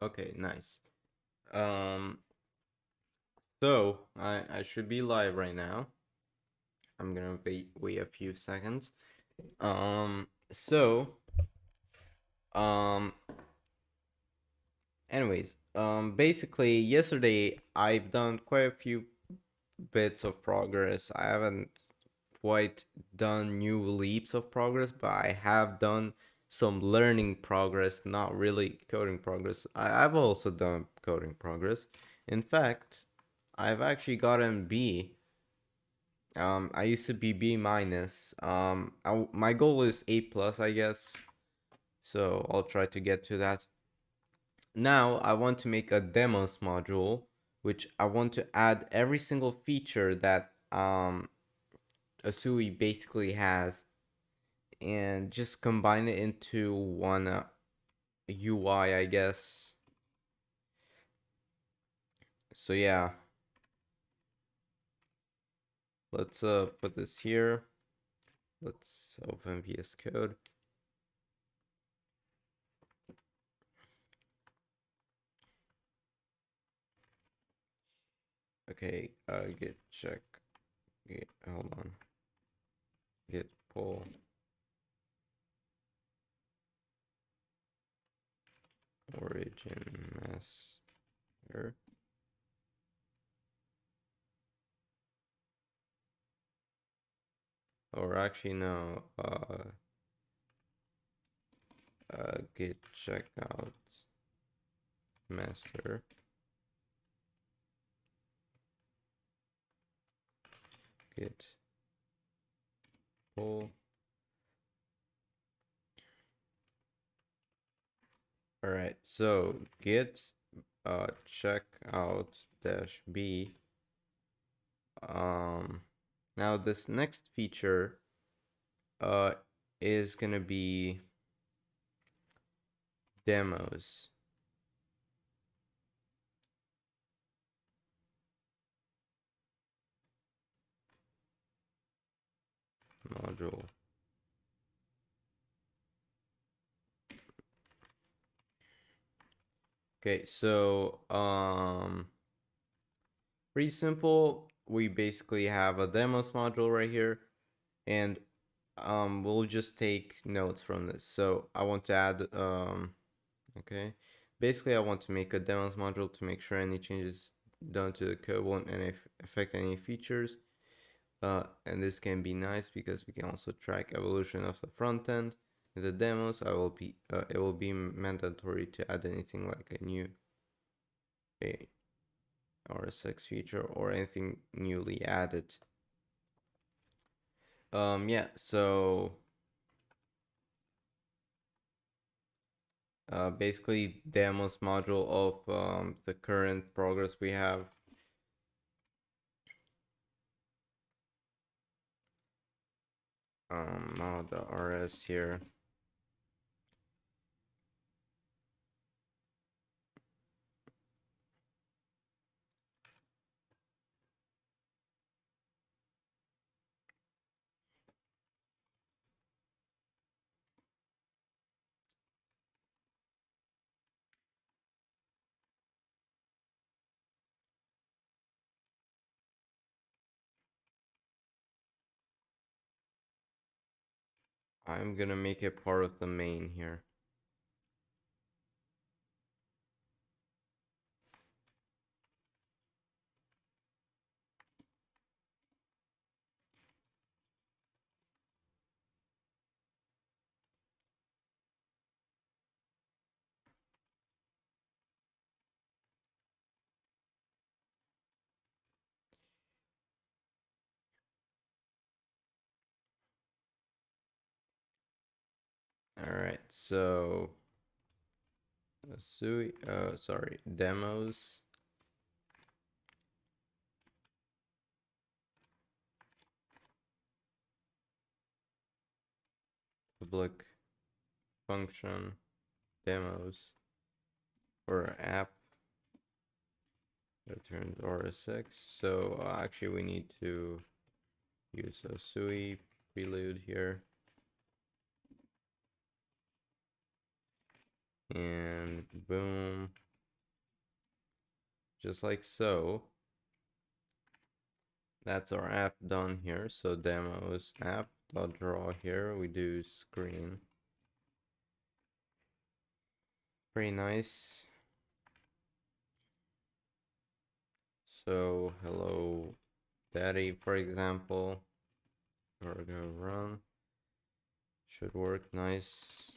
Okay, nice. Um, so I should be live right now. I'm gonna wait a few seconds. So um, anyways, basically yesterday I've done quite a few bits of progress. I haven't quite done new leaps of progress, but I have done some learning progress, not really coding progress. I've also done coding progress. In fact, I've actually gotten B. I used to be B minus. My goal is A plus, I guess. So I'll try to get to that. Now I want to make a demos module, which I want to add every single feature that Asui basically has, and just combine it into one UI, I guess. So yeah, let's put this here. Let's open VS Code. Okay, git check. Hold on. Git pull origin master. Or actually no. Git checkout master. Git pull. All right. So git checkout dash b. Now this next feature uh is gonna be demos module. Okay, so pretty simple. We basically have a demos module right here, and we'll just take notes from this. So I want to add okay, basically I want to make a demos module to make sure any changes done to the code won't affect any features. And this can be nice because we can also track evolution of the front end. In the demos, it will be mandatory to add anything like a new a RSX feature or anything newly added. Yeah, so basically demos module of the current progress we have. Now the RS here. I'm gonna make it part of the main here. All right, so sorry, demos. Public function demos or app returns RSX. So actually we need to use a SUI prelude here. And boom. just like so. That's our app done here. So demos app.draw here. We do screen. Pretty nice. So hello daddy, for example. We're gonna run. Should work nice.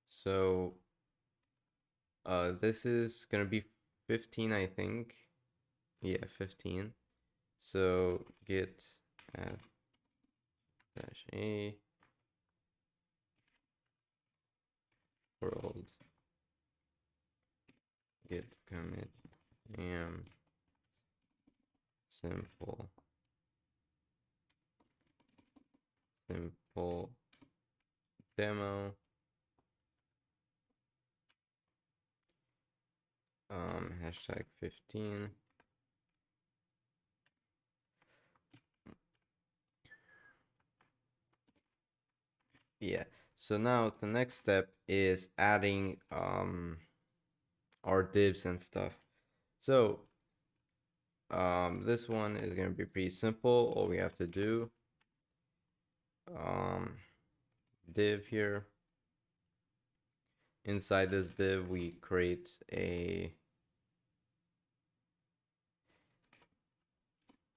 So this is gonna be 15, I think. Yeah, 15. So git add dash a world git commit am simple demo hashtag 15. Yeah, so now the next step is adding our divs and stuff. So this one is going to be pretty simple. All we have to do div here. Inside this div we create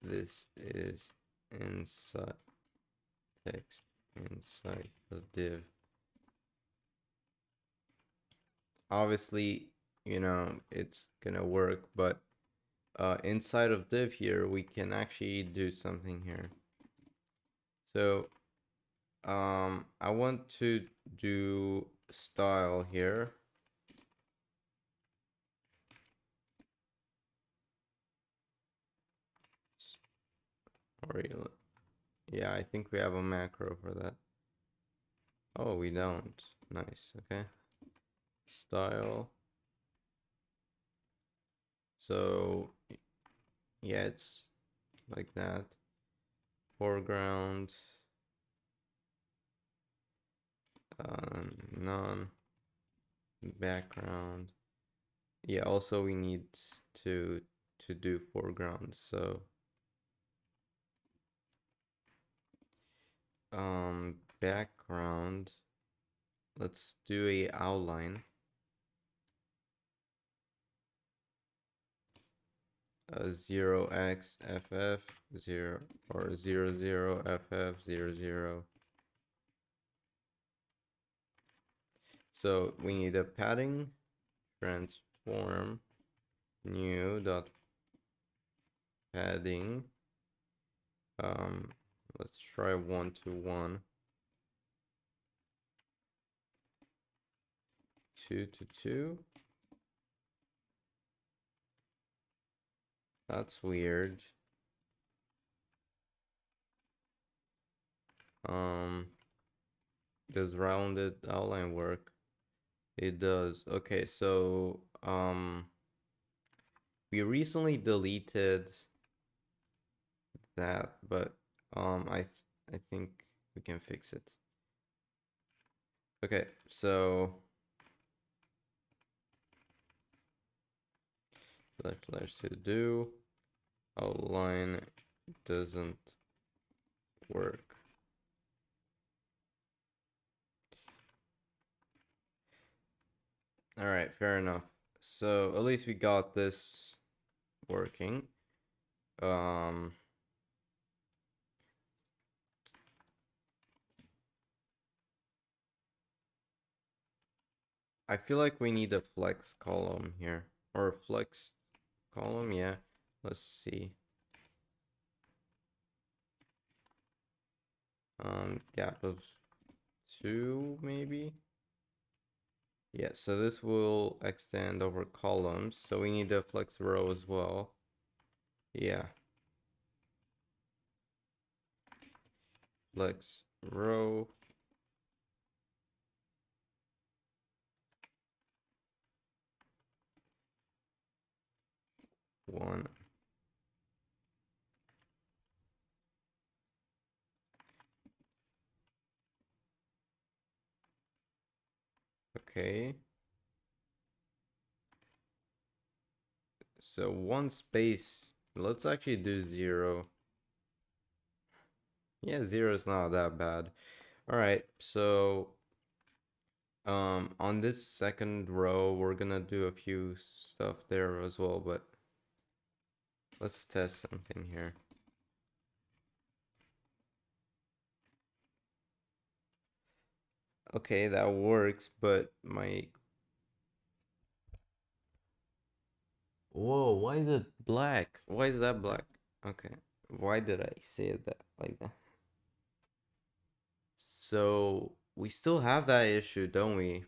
this is inside text inside the div. Obviously, it's gonna work, but inside of div here we can actually do something here. So I want to do style here. Or yeah, I think we have a macro for that. Oh, we don't. Nice. Okay. Style. So yeah, it's like that. Foreground. None. Background. Yeah, also we need to do foreground. So background. Let's do a outline. 0x ff 0 or 00 ff 00. So we need a padding transform new dot padding. Let's try 1 to 1, 2 to 2. That's weird. Does rounded outline work? It does. Okay, so we recently deleted that, but I think we can fix it. Okay, so slash to do outline doesn't work. All right, fair enough. So at least we got this working. I feel like we need a flex column here, or a flex column. Yeah, let's see. Gap of 2 maybe. Yeah, so this will extend over columns, so we need a flex row as well. Yeah, flex row. One. Okay. So one space. Let's actually do 0. Yeah, 0 is not that bad. All right, so on this second row, we're gonna do a few stuff there as well, but let's test something here. Okay, that works, but my... Whoa, why is it black? Why is that black? Okay, why did I say that like that? So we still have that issue, don't we?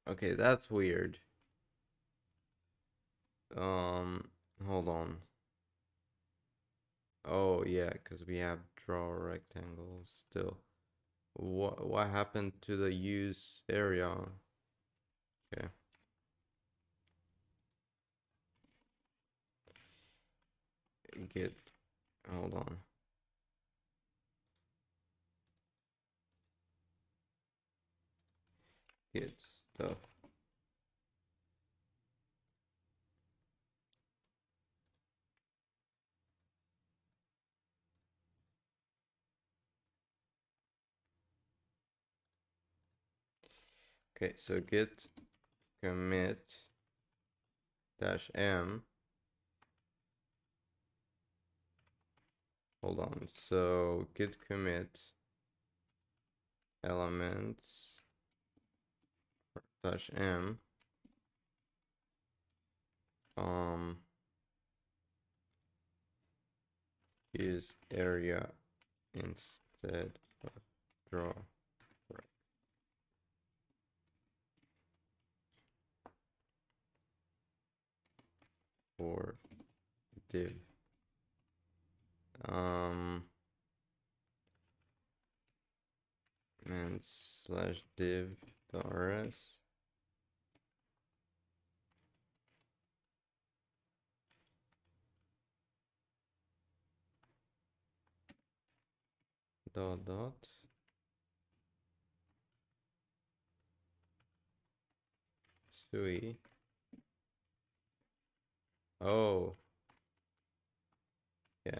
Okay, that's weird. Um, hold on. Oh yeah, because we have draw rectangle still. What happened to the use area? Okay. Get, hold on. Get stuff. Okay, so git commit dash m. Hold on. So git commit elements dash m. Use area instead of draw. For div. And slash div rs. Dot dot. Sui. Oh, yeah.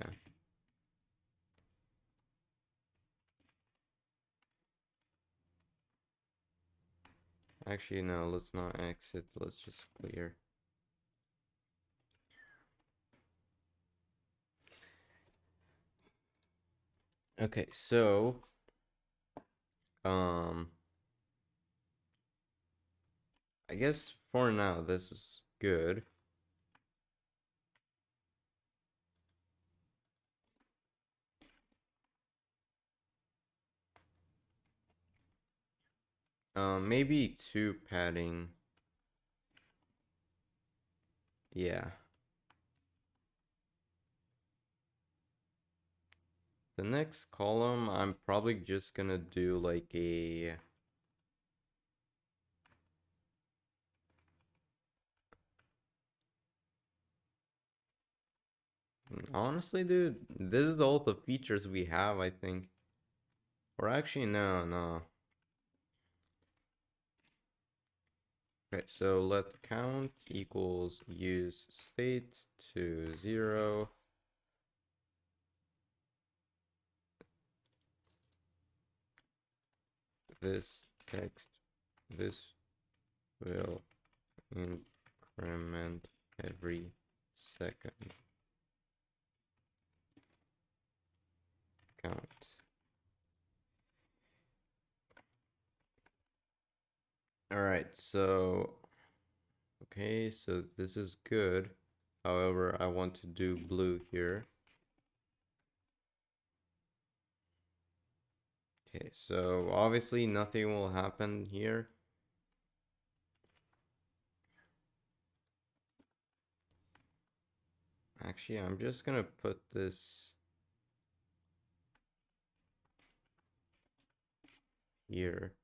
Actually, no, let's not exit. Let's just clear. Okay, so um I guess for now this is good. Maybe 2 padding. Yeah. The next column, I'm probably just gonna do like a... Honestly, dude, this is all the features we have, I think. Or actually, no. Okay, so let count equals use state to 0. This text, this will increment every second. Count. All right, so okay, so this is good. However, I want to do blue here. Okay, so obviously nothing will happen here. Actually, I'm just gonna put this here.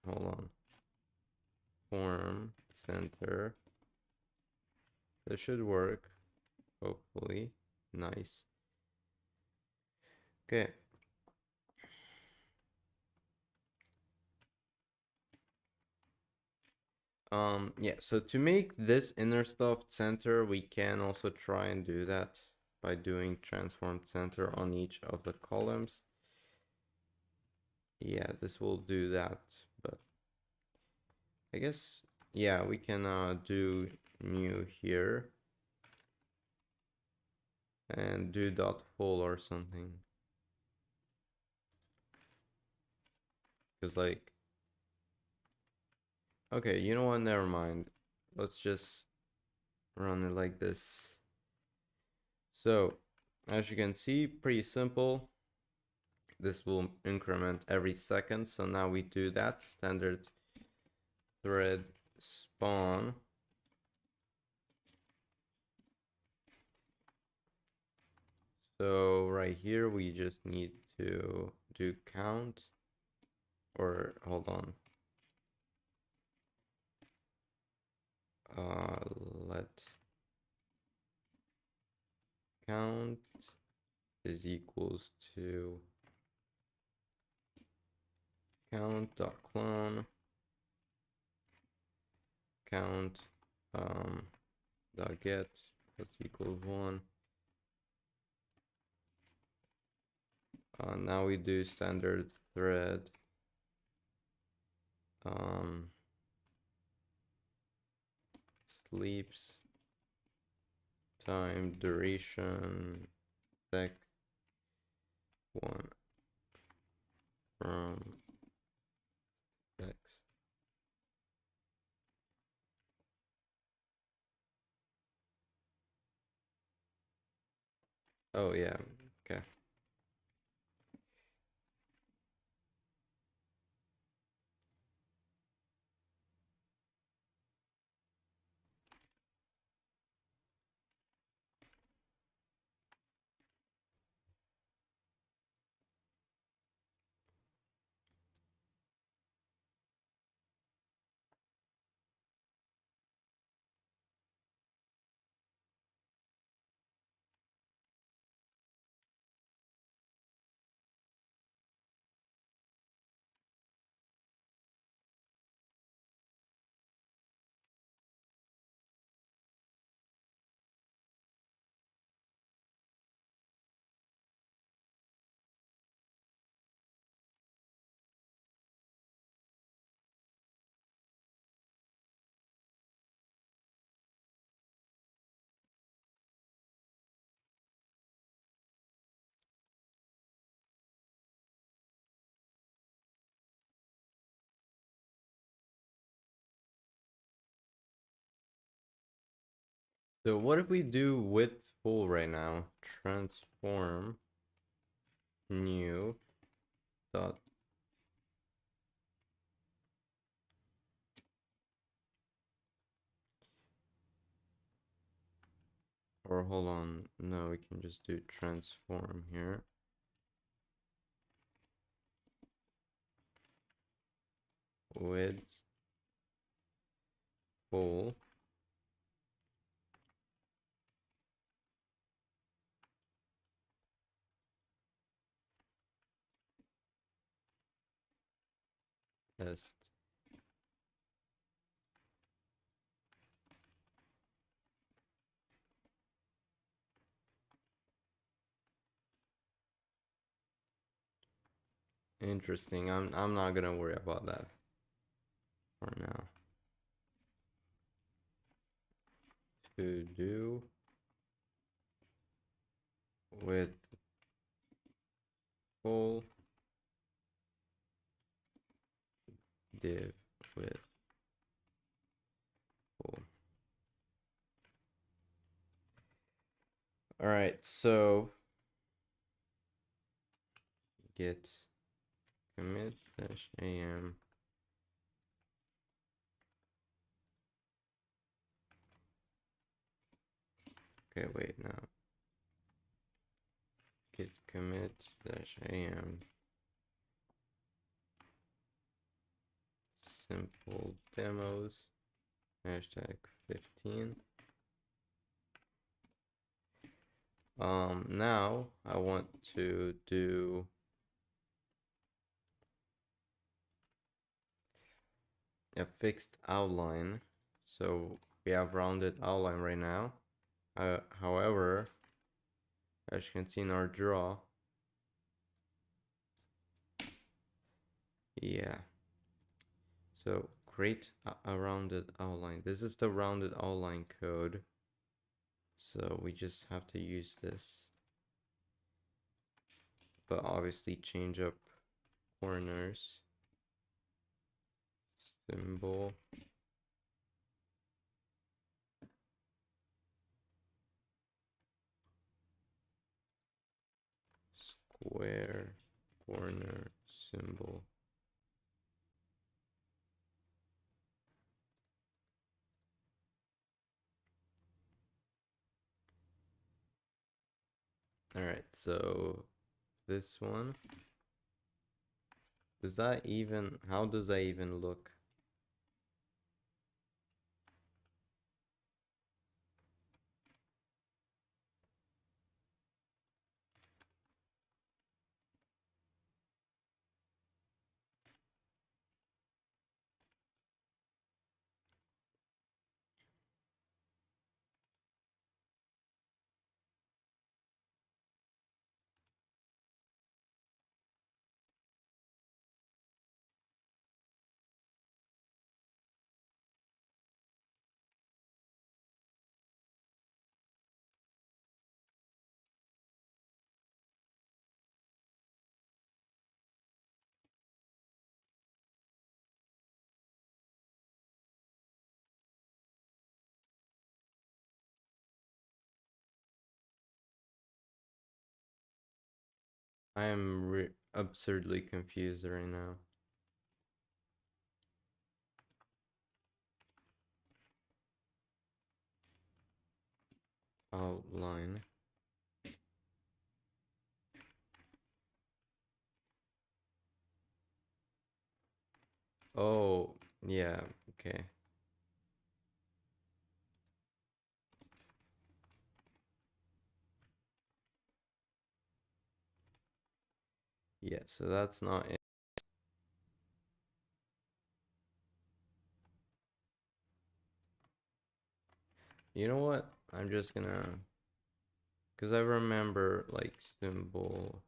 Hold on. Form center. This should work. hopefully. Nice. Okay. Yeah, so to make this inner stuff center, we can also try and do that by doing transform center on each of the columns. Yeah, this will do that, but I guess, yeah, we can do new here and do dot full or something. Because like, okay, you know what, never mind. Let's just run it like this. So, as you can see, pretty simple. This will increment every second. So now we do that standard thread spawn. So right here, we just need to do count, or hold on. Let count is equals to count.clone count dot get plus equals 1. Now we do standard thread sleeps time duration sec 1 from x. Oh yeah, okay. So what if we do width full right now? Transform new dot or hold on, no, we can just do transform here. Width full test. Interesting. I'm not gonna worry about that for now. To do with full div with full. All right, so get commit dash am. Okay, wait now. Git commit dash am simple demos hashtag 15. Now I want to do a fixed outline. So we have rounded outline right now. However, as you can see in our draw, yeah. So create a rounded outline. This is the rounded outline code. So we just have to use this. But obviously change up corners. Symbol. Square corner symbol. Alright, so this one. Does that even, how does that even look? I am absurdly confused right now. Outline. Oh, yeah, okay. Yeah, so that's not it. You know what? I'm just gonna, because I remember like symbol.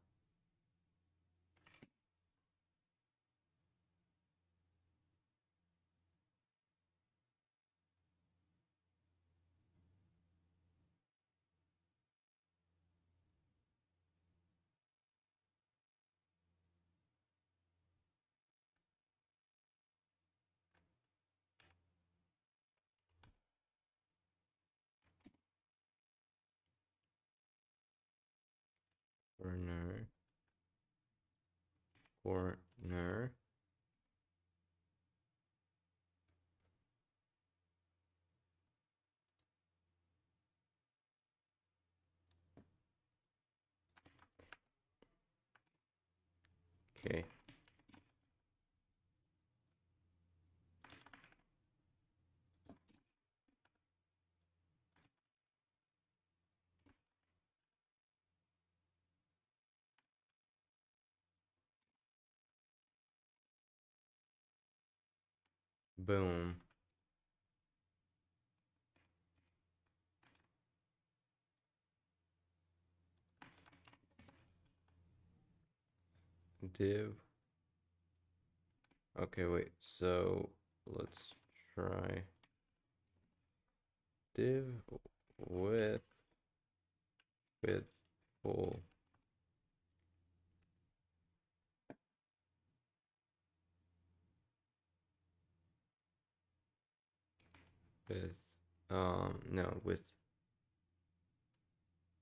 Corner. Corner. Okay. Boom. Div. Okay, wait. So let's try div with full with no, with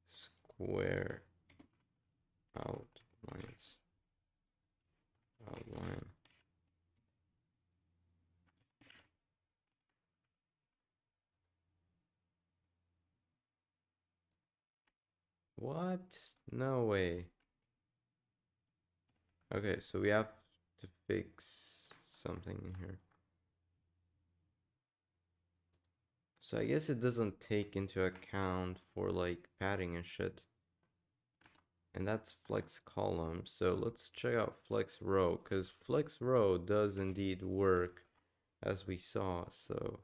square outlines. Outline. What? No way. Okay, so we have to fix something in here. So I guess it doesn't take into account for like padding and shit. and that's flex column. So let's check out flex row, because flex row does indeed work as we saw. So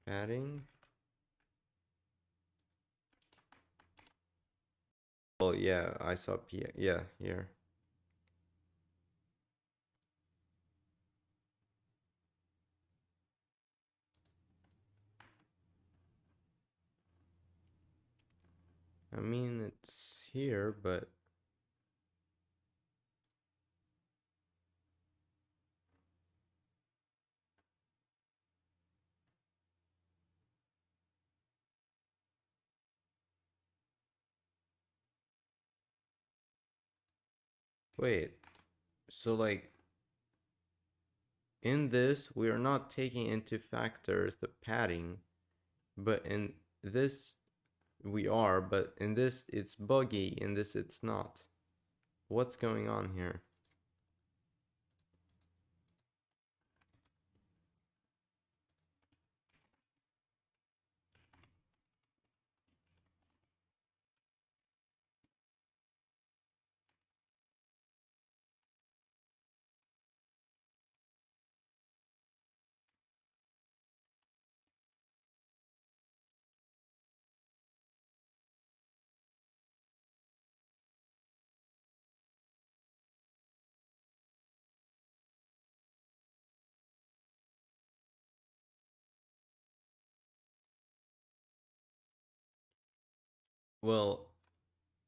padding. Oh yeah, I saw P. Yeah, here. I mean, it's here, but wait. So like in this, we are not taking into factors the padding, but in this we are, but in this it's buggy, in this it's not. What's going on here? Well,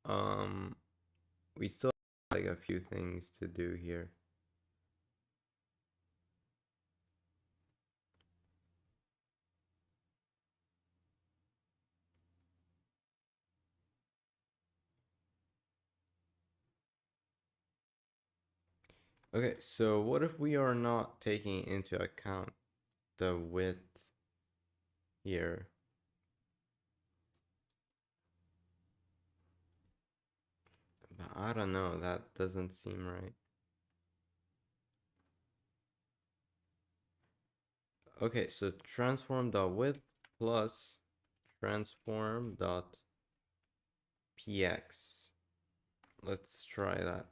um, we still have like a few things to do here. Okay, so what if we are not taking into account the width here? But I don't know, that doesn't seem right. Okay, so transform.width plus transform.px. Let's try that.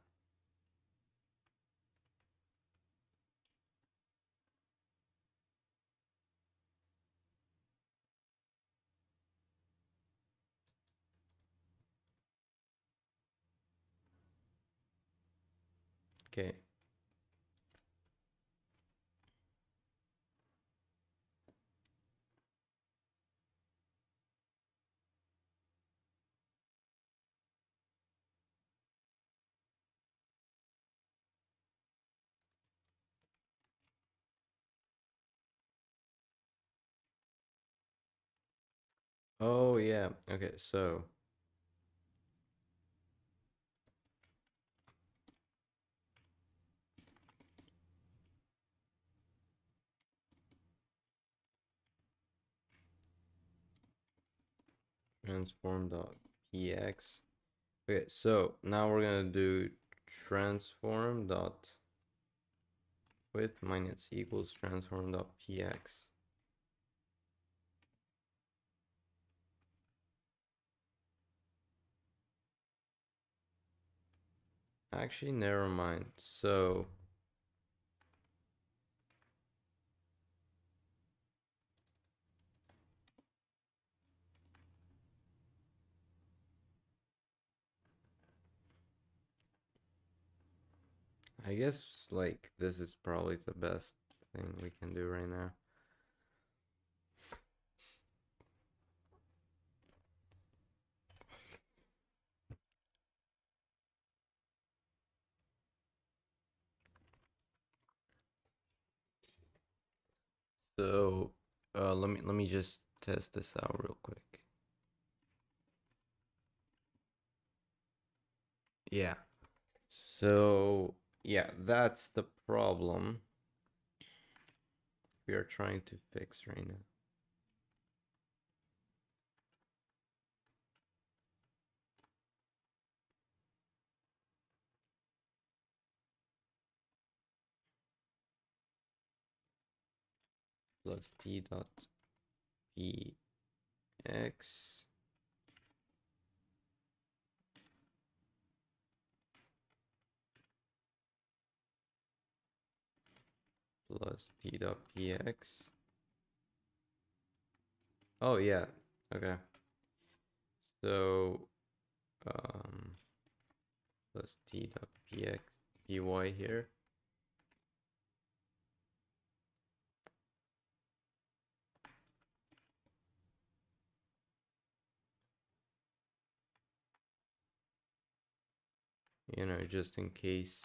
Okay. Oh yeah. Okay, so transform.px. Okay, so now we're gonna do transform.width minus equals transform.px. Actually, never mind. So I guess like this is probably the best thing we can do right now. So let me just test this out real quick. Yeah. So yeah, that's the problem we are trying to fix right now. Plus t dot px plus t.px. Oh yeah, okay. So plus t.px py here. You know, just in case.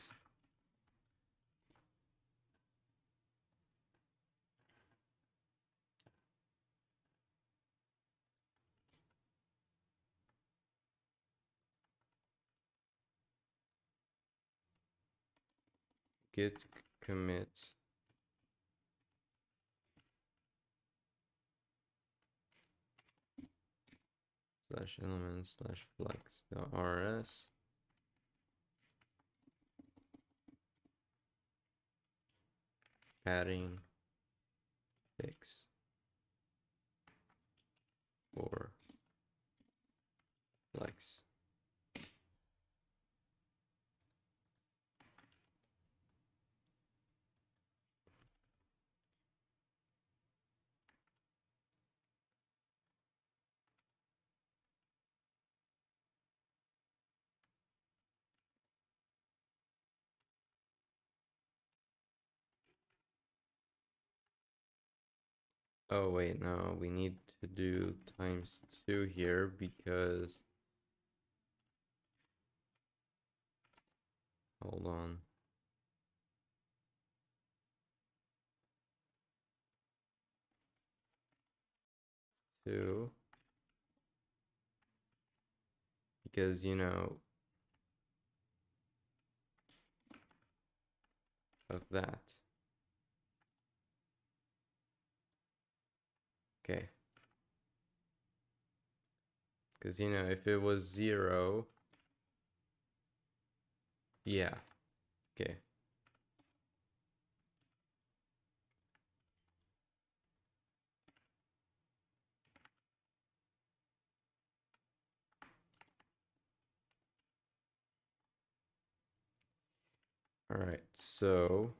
Git commit slash element slash flex.rs. Padding fix for flex. Oh wait, no, we need to do ×2 here because, hold on. Two, because you know of that. Okay. Because you know, if it was 0, yeah. Okay. All right. So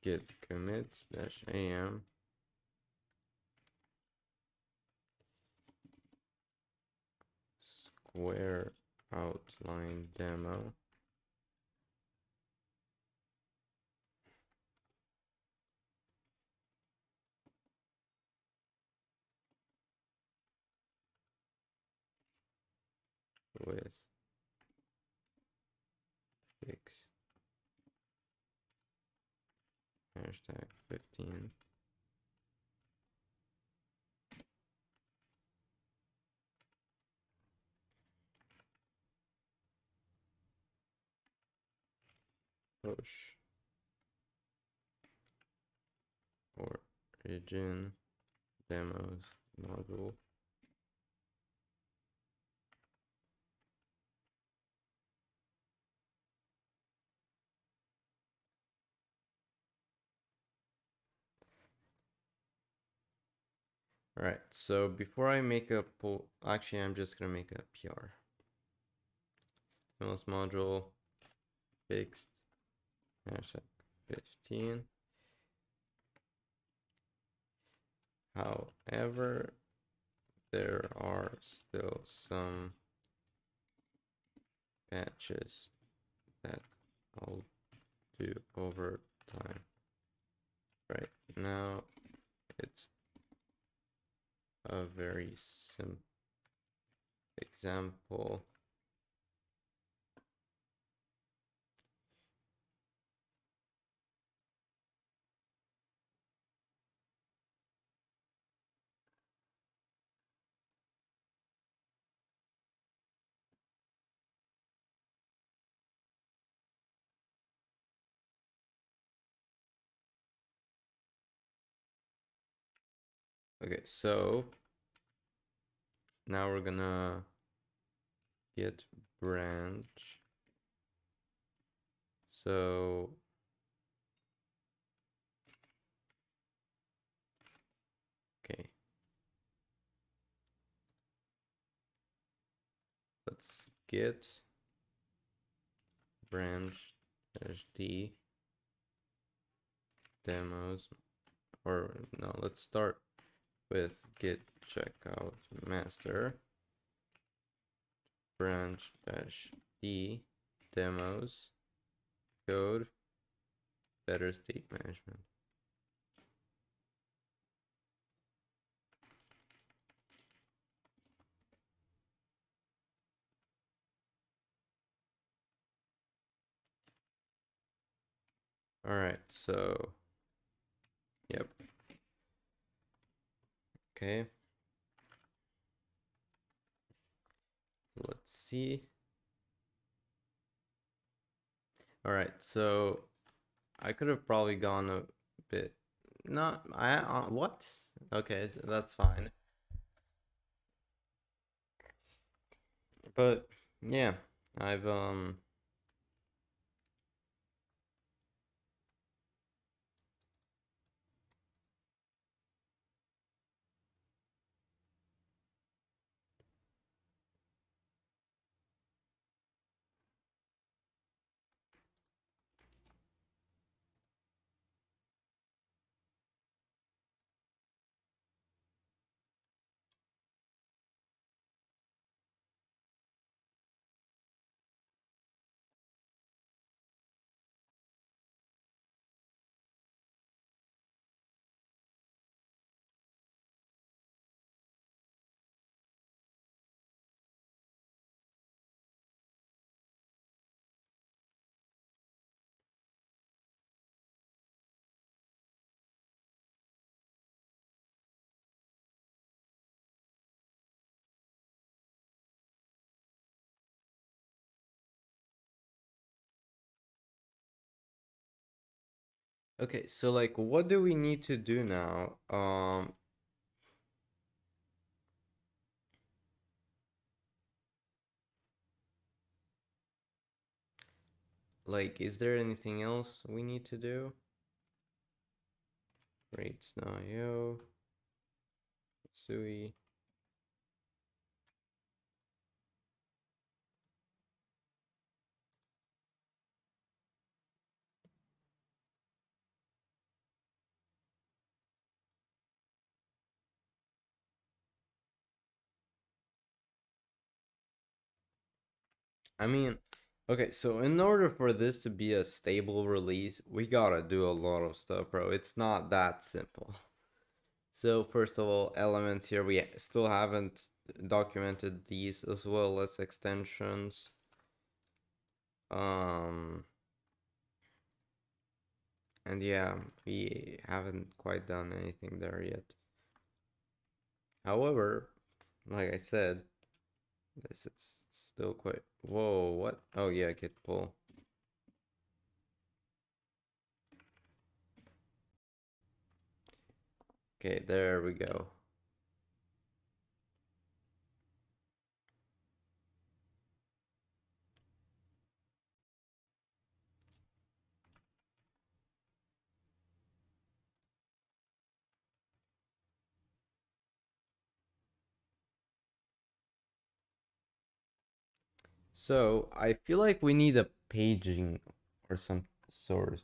git commit -am square outline demo with fix #15. Push origin demos module. All right, so before I make a pull, actually, I'm just gonna make a PR. Demos module fixed #15. However, there are still some patches that I'll do over time. Right now, it's a very simple example. Okay, so now we're gonna git branch. So okay, let's git branch -d demos, or no, let's start with git checkout master branch dash d demos code better state management. All right, so yep. Okay. Let's see. All right, so I could have probably gone a bit. Not I. What? Okay, so that's fine. But yeah, I've. Okay, so like, what do we need to do now? Like, is there anything else we need to do? Rates now, yo. Sui. I mean, okay, so in order for this to be a stable release, we gotta do a lot of stuff, bro. It's not that simple. So first of all, elements here, we still haven't documented these as well as extensions. And yeah, we haven't quite done anything there yet. However, like I said, this is still quite... Whoa, what? Oh yeah, git pull. Okay, there we go. So I feel like we need a paging or some sort,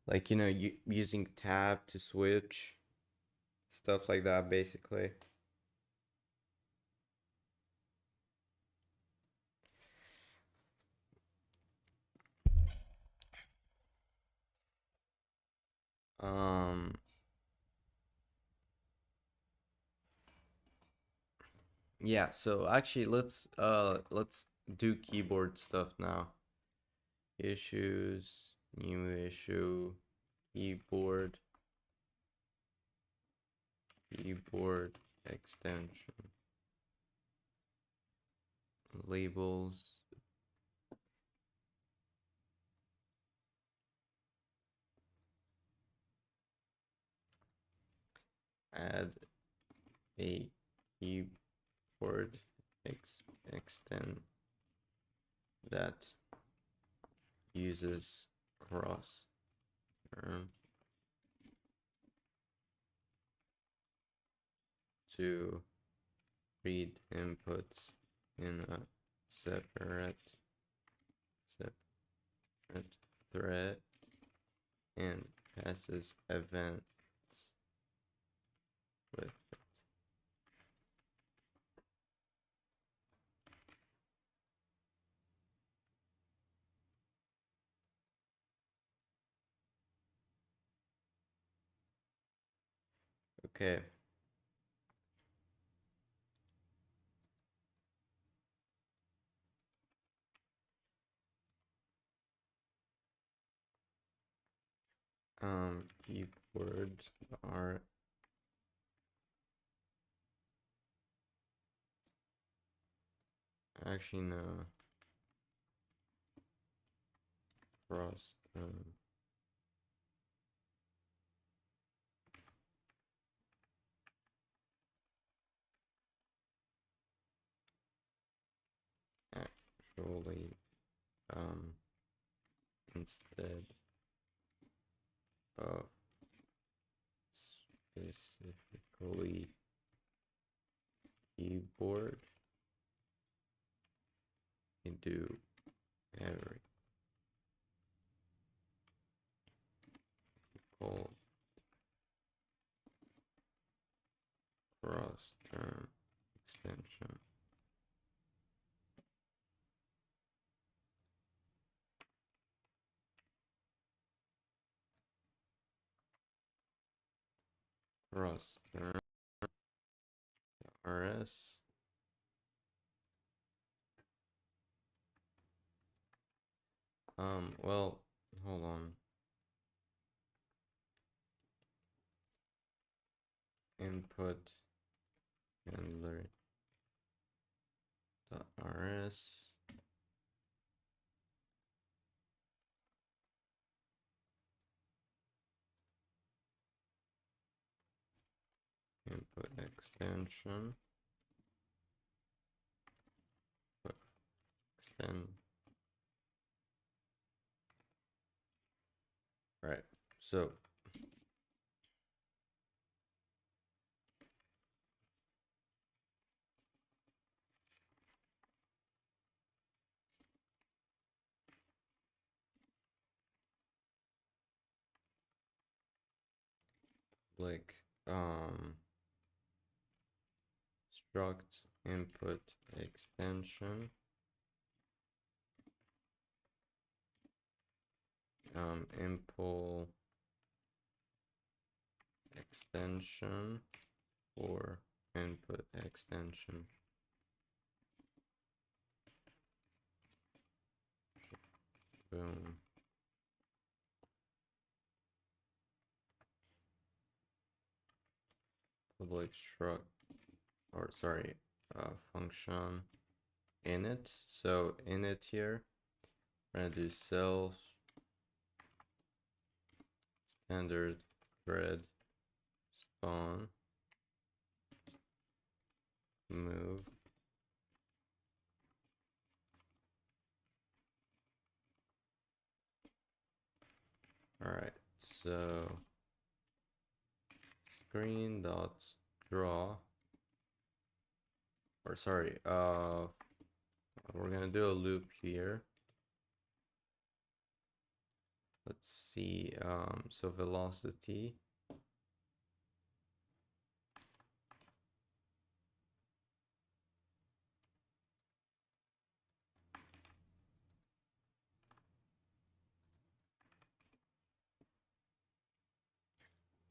like, you know, using tab to switch, stuff like that, basically. Um, yeah, so actually let's do keyboard stuff now. Issues, new issue, keyboard, keyboard extension, labels, add a keyboard extend that uses cross term to read inputs in a separate thread and passes events with it. Okay. Keywords are actually no cross actually instead of specifically keyboard, you do every call cross term extension. Cross term rs. Well, hold on. Input handler .rs. Input extension. Extend. Right. So like struct input extension impl extension for input extension. Boom. Public struct, or sorry, function init. So init here, we're gonna do self standard thread spawn move all right, so screen dot draw, or sorry, we're gonna do a loop here. Let's see, so velocity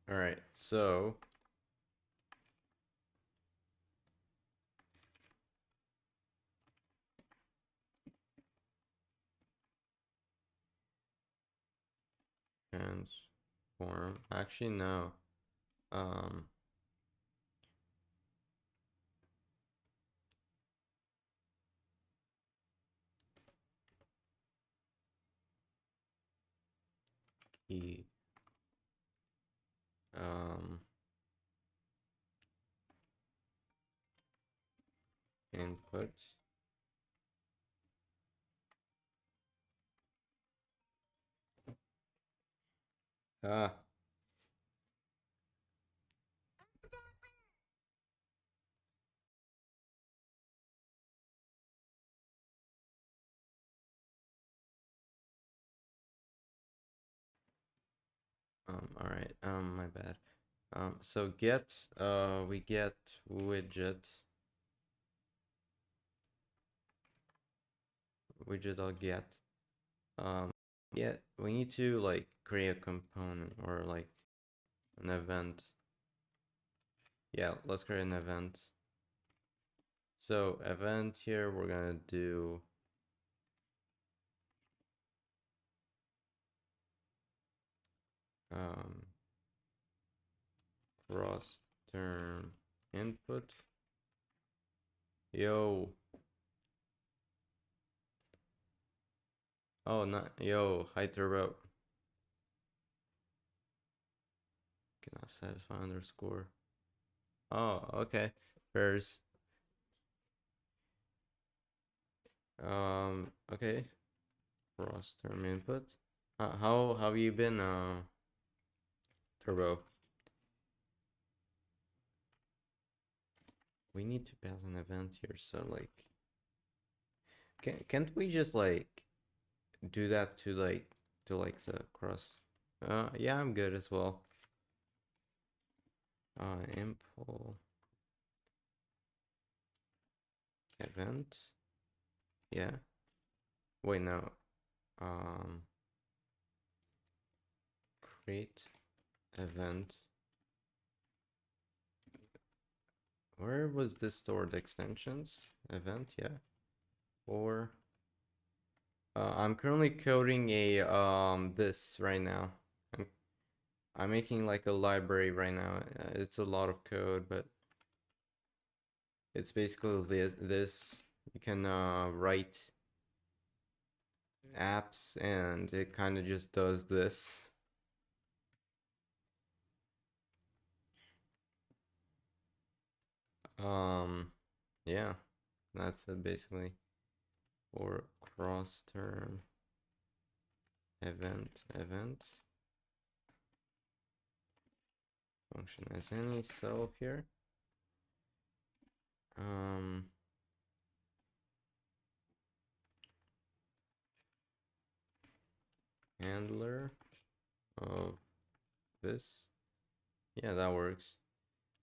all right, so transform, actually no, key input ah All right. My bad. So get we get widget widget.get. Yeah, we need to like create a component or like an event. Yeah, let's create an event. So event here, we're gonna do um, cross term input. Yo, oh, not yo, hi Turbo. Cannot satisfy underscore. Oh, okay. Pairs. Okay. Cross term input. How have you been, Turbo? We need to pass an event here, so like, can't we just like do that to like the cross? Yeah, I'm good as well. Impl event. Yeah. Wait, no. Um, create event. Where was this stored? Extensions? Event, yeah. Or I'm currently coding a this right now. I'm I'm making like a library right now. It's a lot of code, but it's basically this. You can write apps and it kind of just does this. Um, yeah, that's it basically. Or cross term event function as any. So here, um, handler of this. Yeah, that works.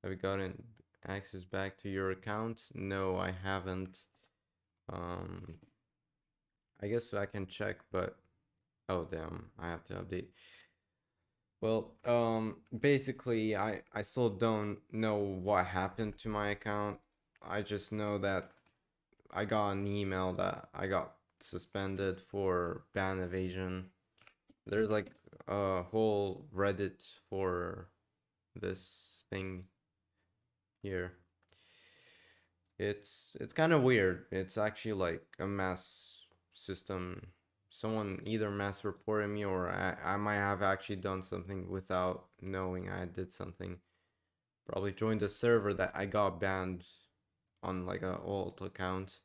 Have you gotten access back to your account? No, I haven't. Um, I guess I can check, but oh damn, I have to update. Well, basically, I still don't know what happened to my account. I just know that I got an email that I got suspended for ban evasion. There's like a whole Reddit for this thing here. It's kind of weird. It's actually like a mass system. Someone either mass reported me or I might have actually done something without knowing I did something. Probably joined a server that I got banned on like a old account,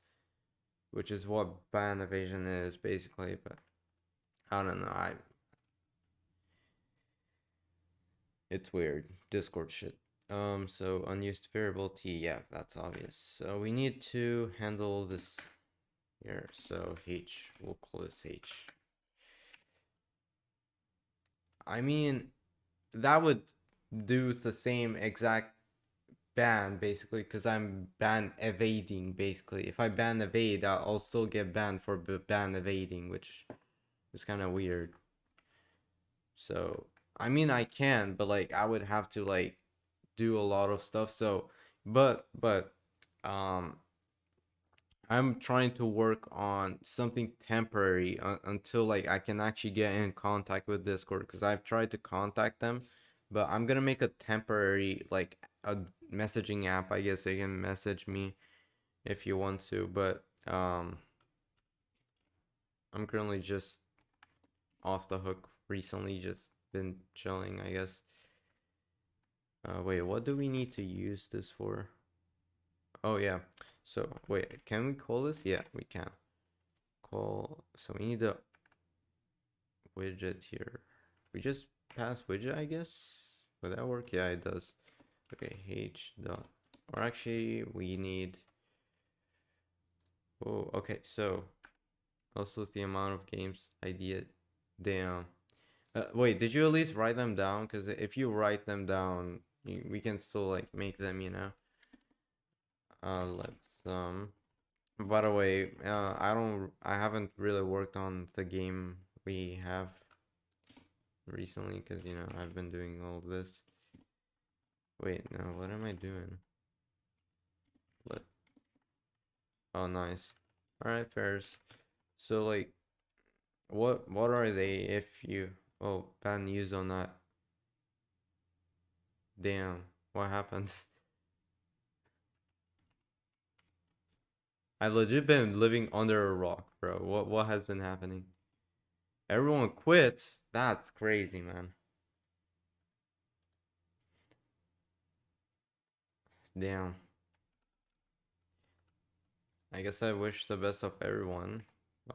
which is what ban evasion is basically, but I don't know. It's weird. Discord shit. So unused variable t, yeah, that's obvious. So we need to handle this here. So h, we'll call this h. I mean, that would do the same exact ban basically, because I'm ban evading basically. If I ban evade, I'll still get banned for ban evading, which is kind of weird. So I mean, I can, but like I would have to like do a lot of stuff. So, but um, I'm trying to work on something temporary until like I can actually get in contact with Discord, because I've tried to contact them, but I'm gonna make a temporary like a messaging app. I guess they can message me if you want to, but I'm currently just off the hook recently, just been chilling, I guess. Wait, what do we need to use this for? Oh yeah. So wait, can we call this? Yeah, we can. Call. So we need a widget here. We just pass widget, I guess. Would that work? Yeah, it does. Okay, h dot. Or actually, we need. Oh, okay. So also the amount of games I did. Damn. Wait, did you at least write them down? Because if you write them down, we can still like make them, you know. Let's By the way, I haven't really worked on the game we have recently because you know I've been doing all this. Wait, no, what am I doing? Let Oh, nice. All right, Ferris. So like, what are they if you? Oh, bad news on that. Damn, what happens? I legit been living under a rock, bro. What has been happening? Everyone quits. That's crazy, man. Damn. I guess I wish the best of everyone.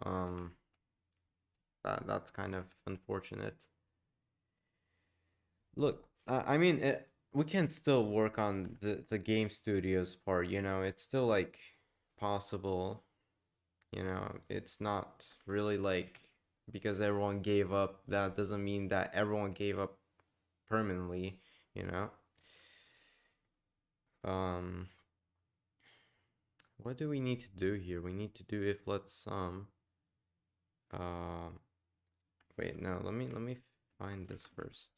Um, that's kind of unfortunate. Look, I mean, we can still work on the game studios part. You know, it's still like possible. You know, it's not really like because everyone gave up. That doesn't mean that everyone gave up permanently. You know. Um, what do we need to do here? We need to do if let's um wait, no, let me find this first.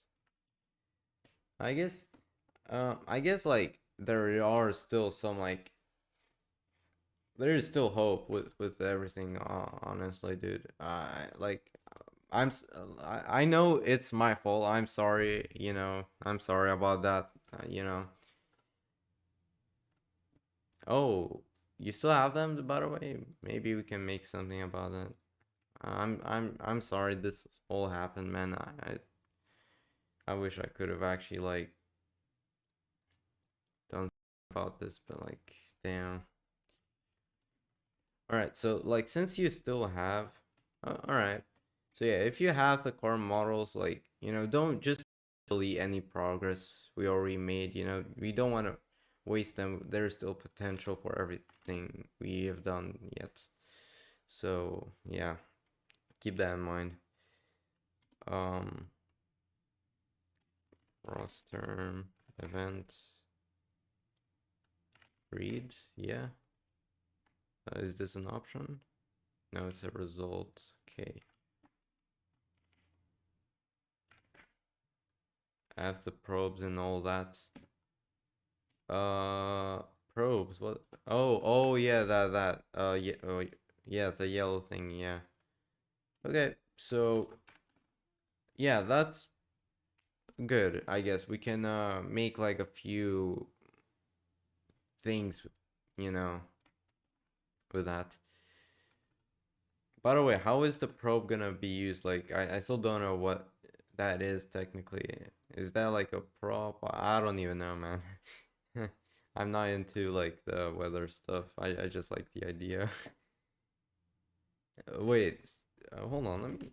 I guess I guess like there are still some like there is still hope with everything, honestly, dude. I like I know it's my fault. I'm sorry, you know. I'm sorry about that, you know. Oh, you still have them, by the way? Maybe we can make something about that. I'm sorry this all happened, man. I wish I could have actually like done about this, but like damn. All right, so like since you still have all right. So yeah, if you have the core models like, you know, don't just delete any progress we already made, you know. We don't want to waste them. There's still potential for everything we have done yet. So, yeah, keep that in mind. Um cross term event read, yeah. Is this an option? No, it's a result. Okay. Add the probes and all that. Uh, Probes. What? Oh, yeah, that. Yeah, oh, yeah, the yellow thing. Yeah. Okay, so yeah, that's good. I guess we can make like a few things, you know, with that. By the way, how is the probe gonna be used? Like, I still don't know what that is technically. Is that like a prop? I don't even know, man. I'm not into like the weather stuff. I just like the idea. Wait, hold on. Let me.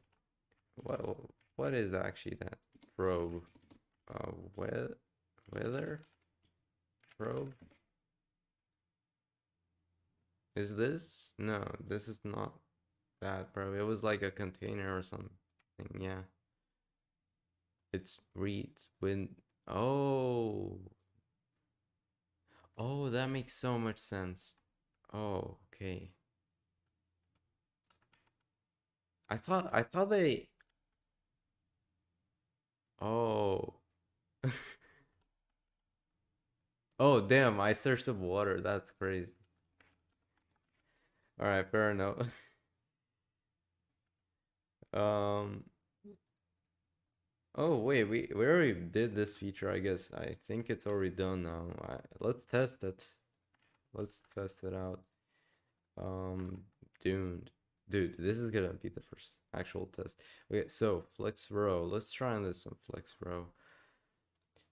What what is actually that probe? Weather weather probe? Is this? No, this is not that probe. It was like a container or something. Yeah. It's reads when. Oh. Oh, that makes so much sense. Oh, okay. I thought they. Oh. Oh, damn, I searched up water. That's crazy. All right, fair enough. Um, oh wait, we already did this feature, I guess. I think it's already done now. Let's test it. Let's test it out. Um, Dude, dude, this is gonna be the first actual test. Okay, so flex row. Let's try on this on flex row.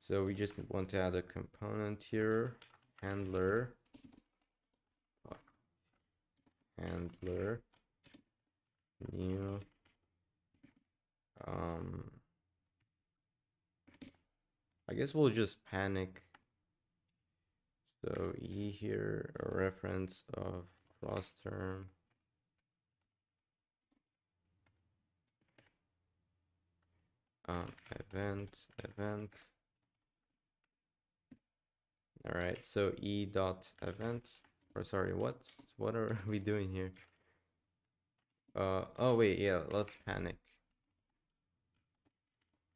So we just want to add a component here, handler, handler, new, um, I guess we'll just panic. So E here, a reference of cross term. Event. All right, so e dot event, or sorry, what are we doing here? Oh wait, yeah, let's panic.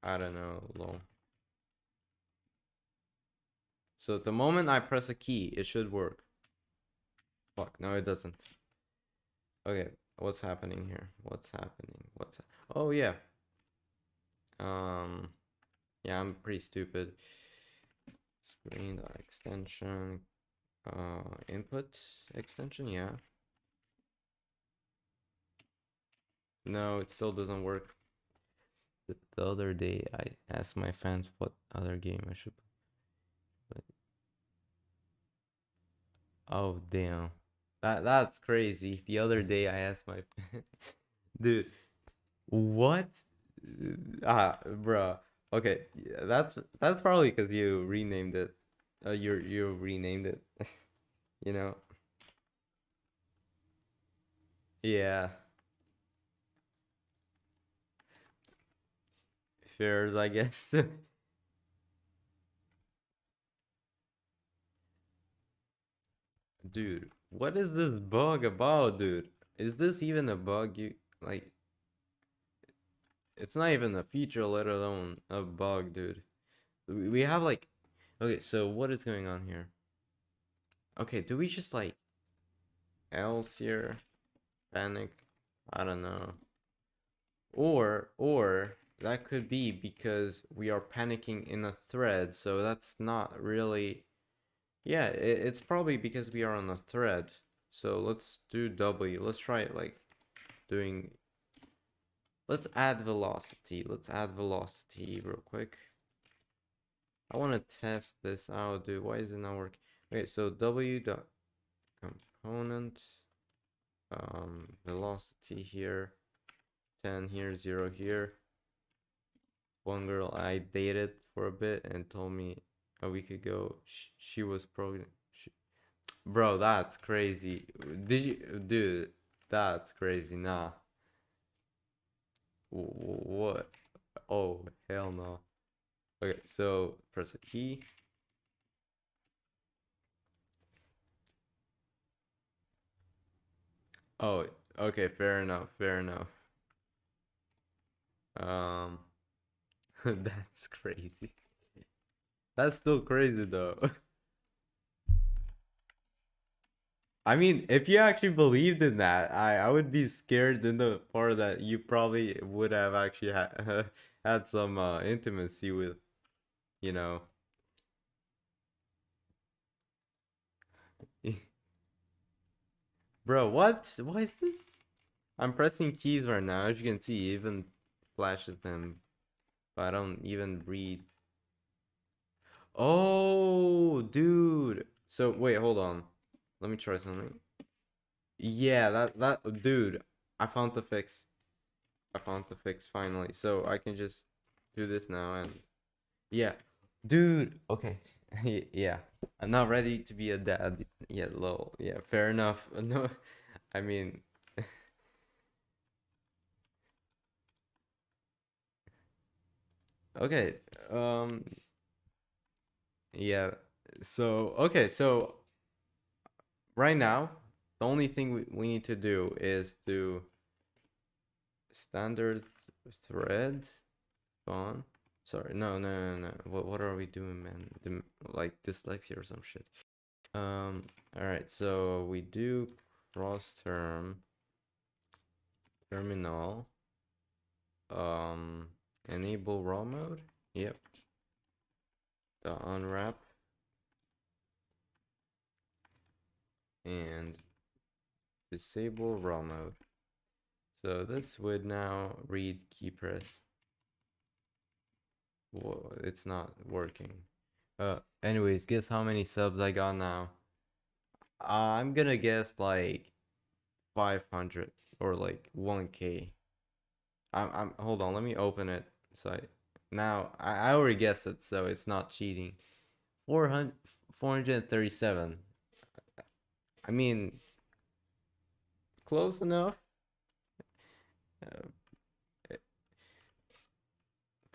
I don't know, lol. So the moment I press a key, it should work. Fuck, no, it doesn't. Okay, what's happening here? What's happening? Oh yeah. Um, yeah, I'm pretty stupid. Screen extension, input extension, yeah. No, it still doesn't work. The other day, I asked my fans what other game I should play. Oh damn, that's crazy. The other day, I asked my dude, what? Bruh. Okay, yeah, that's probably because you renamed it. You renamed it. You know. Yeah. Fears, I guess. Dude, what is this bug about, dude? Is this even a bug? You like? It's not even a feature, let alone a bug, dude. We have like, okay, so what is going on here? Okay, do we just like else here? Panic? I don't know. Or that could be because we are panicking in a thread, so that's not really. Yeah, it's probably because we are on a thread. So let's do W. Let's try it like doing. Let's add velocity. Let's add velocity real quick. I want to test this out, dude. Why is it not working? Okay, so W dot component velocity here, 10 here, 0 here. One girl I dated for a bit and told me a week ago she was pregnant. Bro, that's crazy. Did you, dude? That's crazy. Nah. What? Oh, hell no. Okay, so press a key. Oh, okay, fair enough, fair enough. Um, that's crazy. That's still crazy though. I mean, if you actually believed in that, I would be scared in the part that you probably would have actually had some intimacy with, you know. Bro, what? Why is this? I'm pressing keys right now. As you can see, it even flashes them, but I don't even read. Oh, dude. So wait, hold on. Let me try something. Yeah, that dude. I found the fix. I found the fix finally. So I can just do this now and yeah. Dude, okay. Yeah. I'm not ready to be a dad yet, lol. Yeah, fair enough. No, I mean, okay. Um, yeah. So, okay, so right now, the only thing we need to do is do standard thread spawn. Sorry, no. What are we doing, man? Like dyslexia or some shit. All right, so we do cross term terminal. Enable raw mode. Yep. The unwrap and disable raw mode. So this would now read key press. Whoa, it's not working. Anyways, guess how many subs I got now? I'm gonna guess like 500 or like 1K. I'm hold on, let me open it. So now I already guessed it, so it's not cheating. 400 437. I mean, close enough. Uh,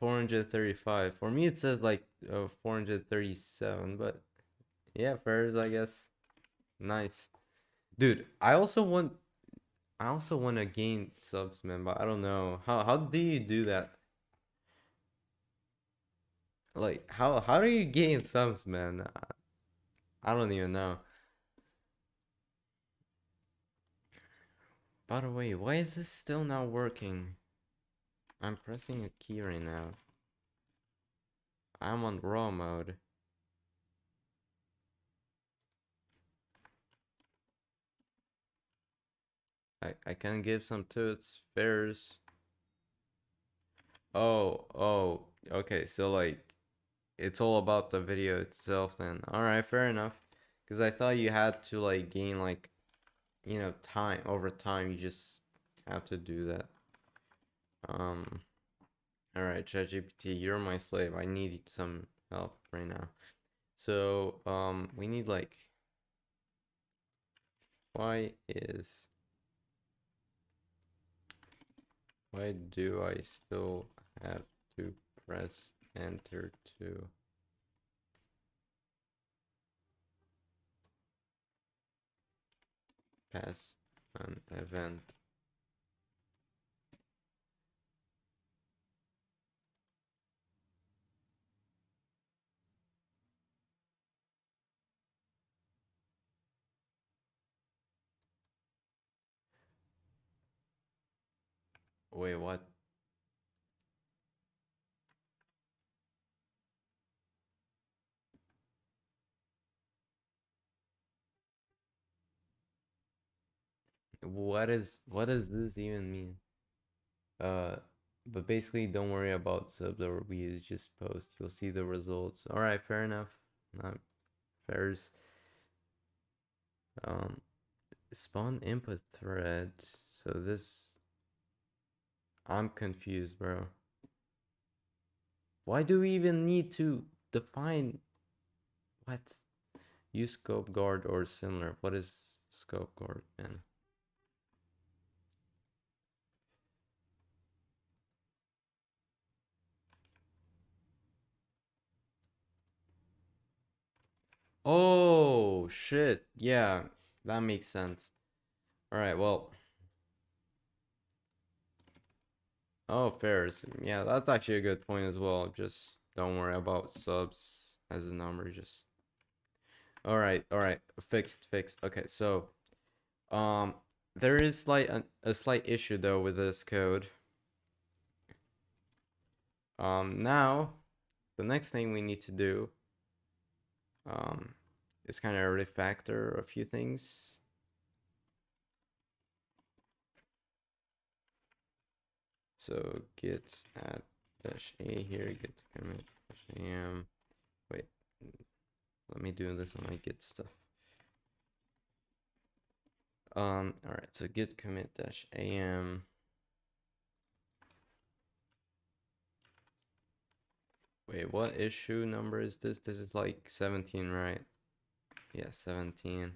435. For me, it says like 437, but yeah, fairs, I guess. Nice. Dude, I also want to gain subs, man, but I don't know. How do you do that? Like how do you gain subs, man? I don't even know. By the way, why is this still not working? I'm pressing a key right now. I'm on raw mode. I can give some toots, fairs. Oh, okay, so like it's all about the video itself then. Alright, fair enough. Because I thought you had to like gain like, time over time. You just have to do that. Alright, ChatGPT, you're my slave. I need some help right now. So, we need like, why do I still have to press enter to pass an event? Wait, what? What does this even mean? Uh, but basically, don't worry about subs or views. Just post. You'll see the results. All right, fair enough. Not fairs. Um, spawn input thread. So this, I'm confused, bro. Why do we even need to define what? Use scope guard or similar. What is scope guard, man? Oh shit. Yeah, that makes sense. All right, well, oh, fairs. Yeah, that's actually a good point as well. Just don't worry about subs as a number. Just all right. Fixed. Okay, so um, there is like a slight issue though with this code. Now the next thing we need to do um is kind of refactor a few things. So git add dash a here, git commit dash am. Wait, let me do this on my git stuff. All right, so git commit dash am. Wait, what issue number is this? This is like 17, right? Yeah, 17.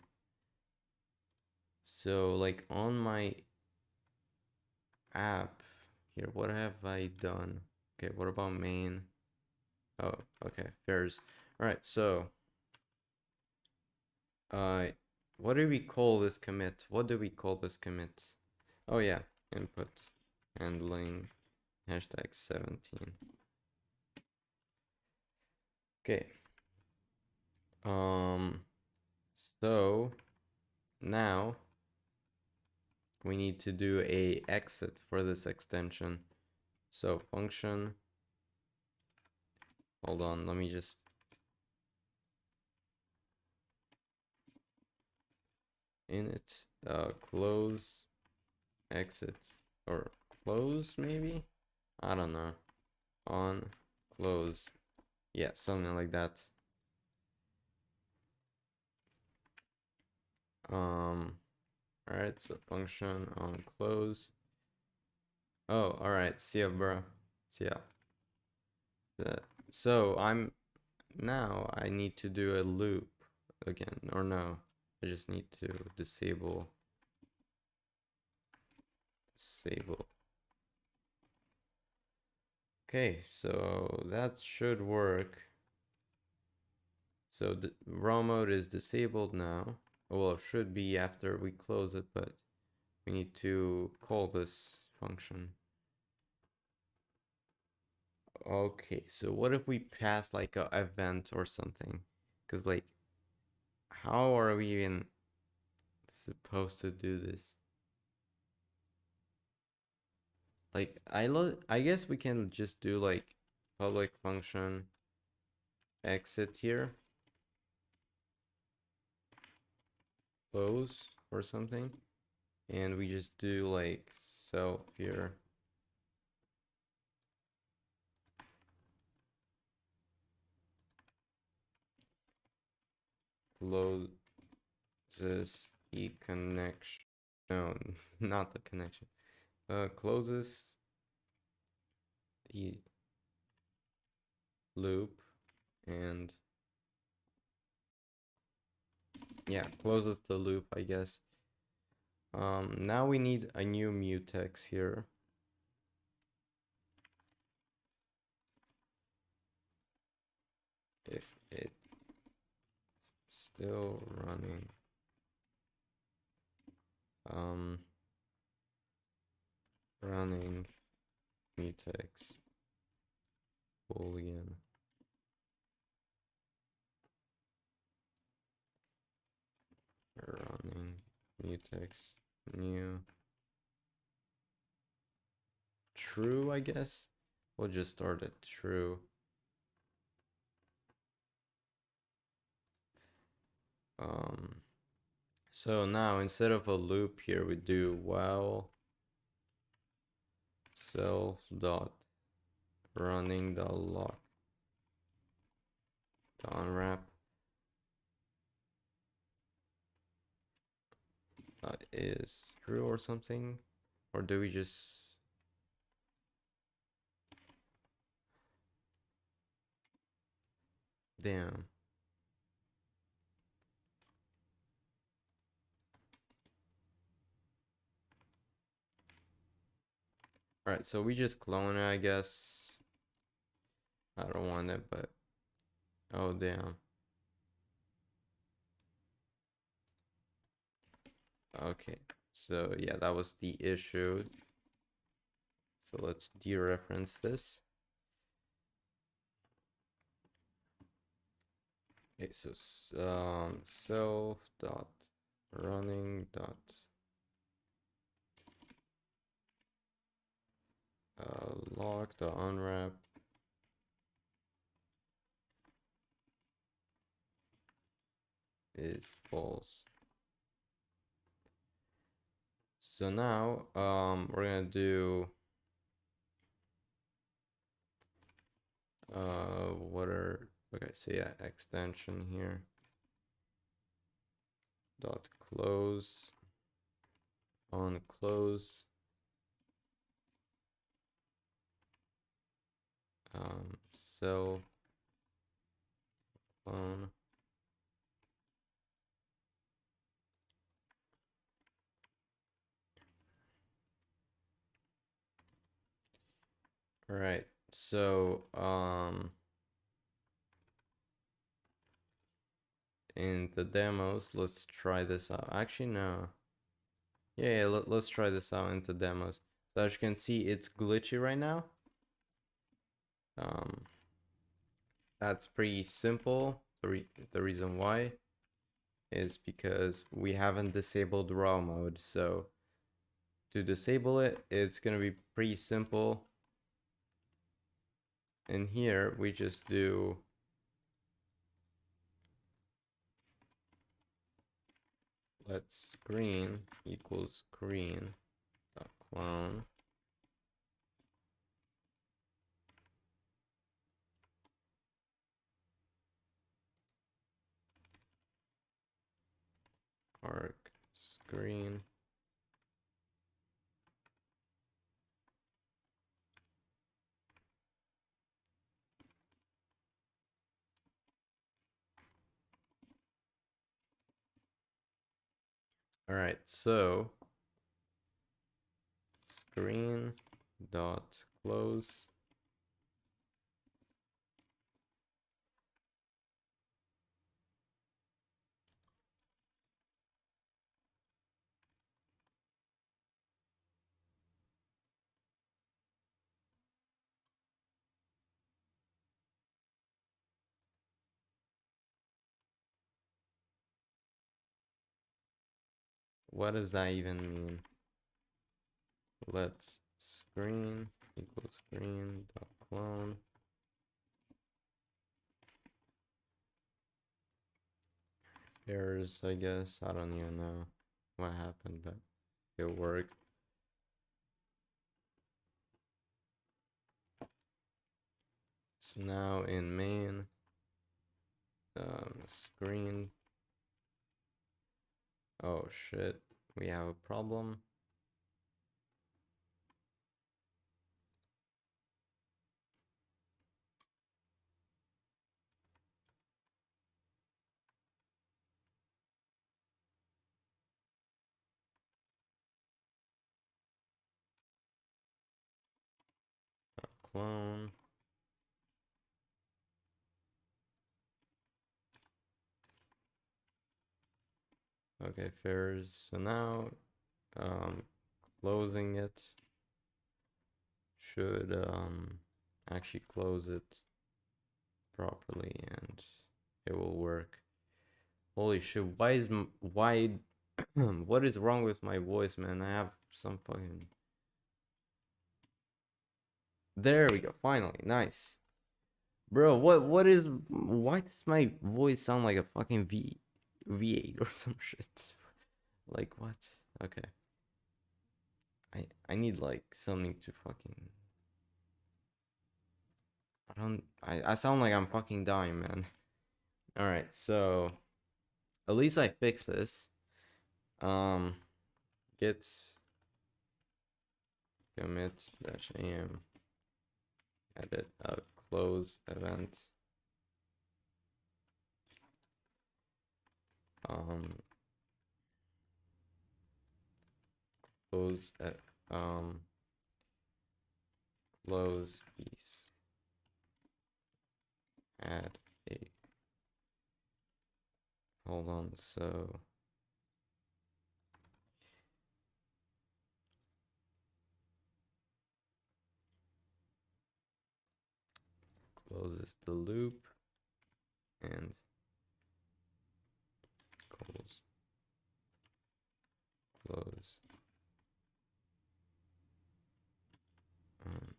So like on my app here, what have I done? Okay, what about main? Oh, okay, fairs. All right, so uh what do we call this commit? What do we call this commit? Oh yeah, input handling hashtag 17. Okay. So now we need to do a exit for this extension. So function, hold on, let me just init close exit or close maybe, I don't know, on close, yeah, something like that. All right, so function on close. Oh, all right, see ya, bro. See ya. So now I need to do a loop again, or no, I just need to disable Okay, so that should work. So the raw mode is disabled now. Well, it should be after we close it, but we need to call this function. Okay, so what if we pass like a event or something? Because like, how are we even supposed to do this? Like, I guess we can just do like public function exit here, close or something, and we just do like self here. Close this the connection. No, not the connection. Closes the loop and yeah, closes the loop, I guess. Now we need a new mutex here. If it's still running, um, running mutex boolean. Running mutex new true, I guess. We'll just start at true. So now instead of a loop here, we do while self dot running the lock the unwrap is true or something, or do we just damn? All right, so we just clone it, I guess. I don't want it, but oh damn. Okay, so yeah, that was the issue. So let's dereference this. Okay, so self dot running dot lock the unwrap is false. So now we're gonna do what are okay, so yeah, extension here dot close on close self on all right, so in the demos, let's try this out. Actually, no. Yeah, let's try this out into demos. So as you can see, it's glitchy right now. Um, that's pretty simple. The reason why is because we haven't disabled raw mode. So to disable it, it's gonna be pretty simple. And here we just do let screen equals screen dot clone arc screen. All right, so screen dot close what does that even mean? Let screen equals screen dot clone. Errors, I guess. I don't even know what happened, but it worked. So now in main, screen. Oh shit, we have a problem. Clone. Okay, fairs. So now, closing it should actually close it properly and it will work. Holy shit, why is why what is wrong with my voice, man? I have some fucking. There we go, finally. Nice. Bro, what is, why does my voice sound like a fucking V8 or some shit? Like what? Okay. I need like something to fucking, I sound like I'm fucking dying, man. All right, so at least I fixed this. Git commit dash am edit close event. Um, close at close these. Add a. Hold on. So closes the loop and close um,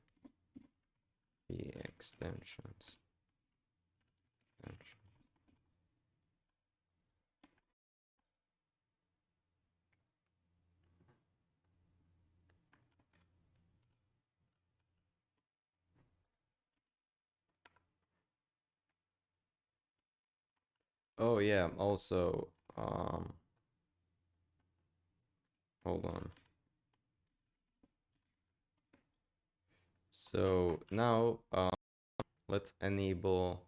the extensions. Oh yeah, also hold on. So now let's enable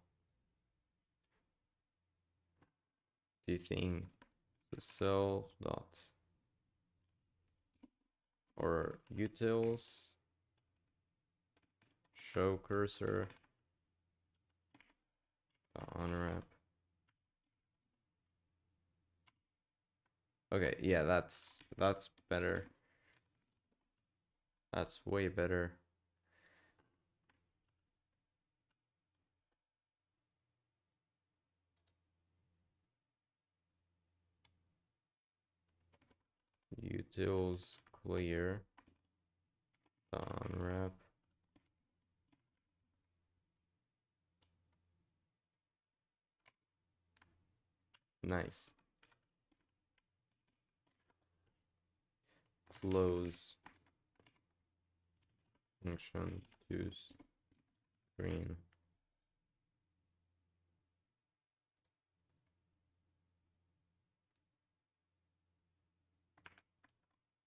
the thing to self dot or utils show cursor unwrap. Okay, yeah, that's better. That's way better. Utils clear unwrap. Nice. Close function to screen.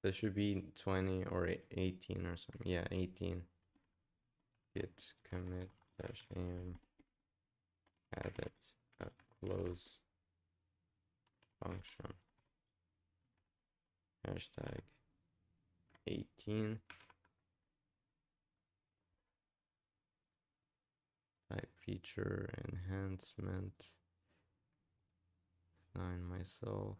This should be 20 or 18 or something. Yeah, 18. Git commit dash am edit a close function hashtag 18 type feature enhancement sign myself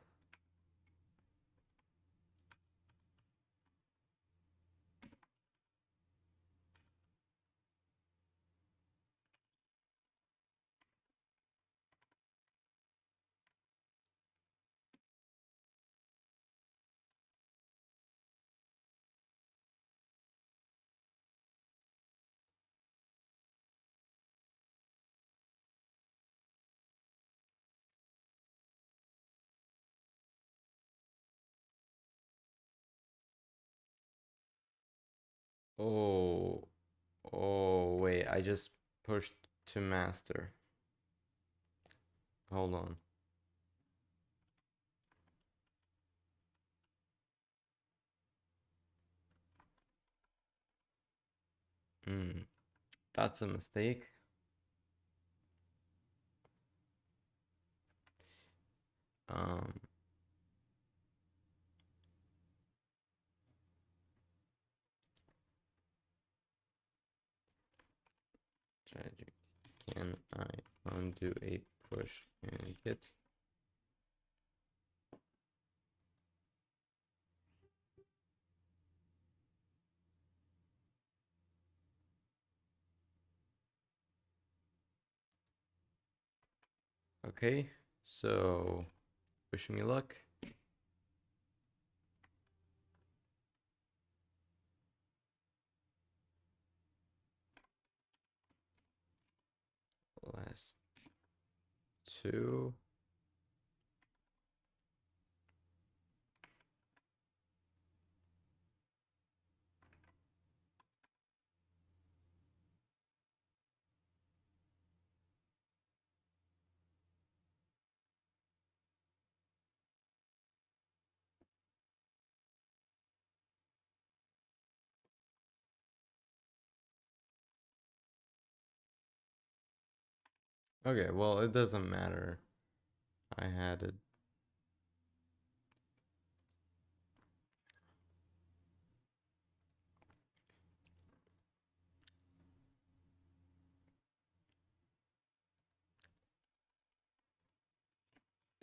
Oh, oh, wait, I just pushed to master. Hold on. Hmm, that's a mistake. Um, Strategy. Can I undo a push and get? Okay, so wish me luck. Last two. Okay, well, it doesn't matter. I had it.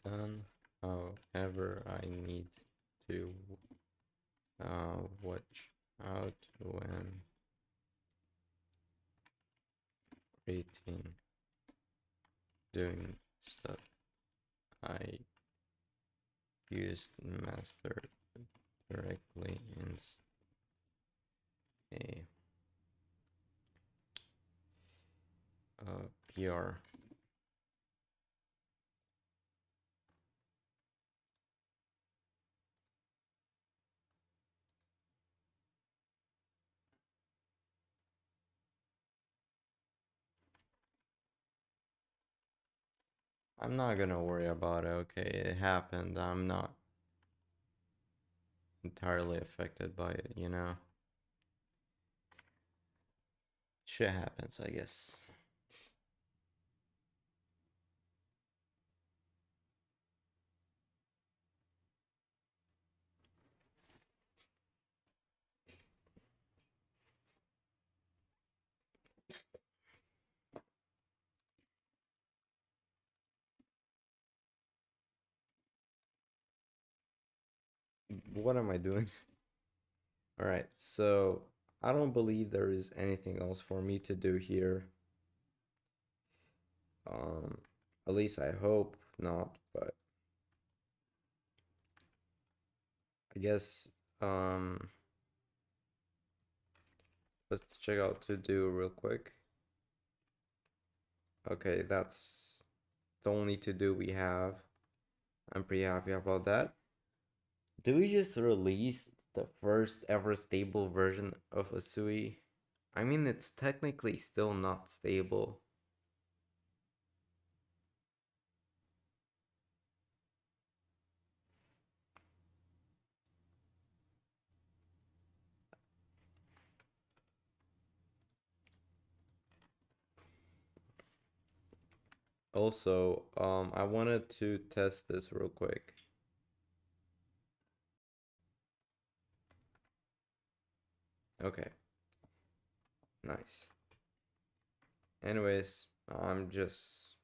Done. However, I need to watch out when creating, doing stuff. I used master directly in a PR. I'm not gonna worry about it, okay? It happened. I'm not entirely affected by it, you know? Shit happens, I guess. What am I doing? Alright, so I don't believe there is anything else for me to do here. Um, at least I hope not, but I guess let's check out to do real quick. Okay, that's the only to do we have. I'm pretty happy about that. Do we just release the first ever stable version of Asui? I mean, it's technically still not stable. Also, I wanted to test this real quick. Okay, nice. Anyways, I'm just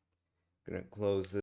gonna close this.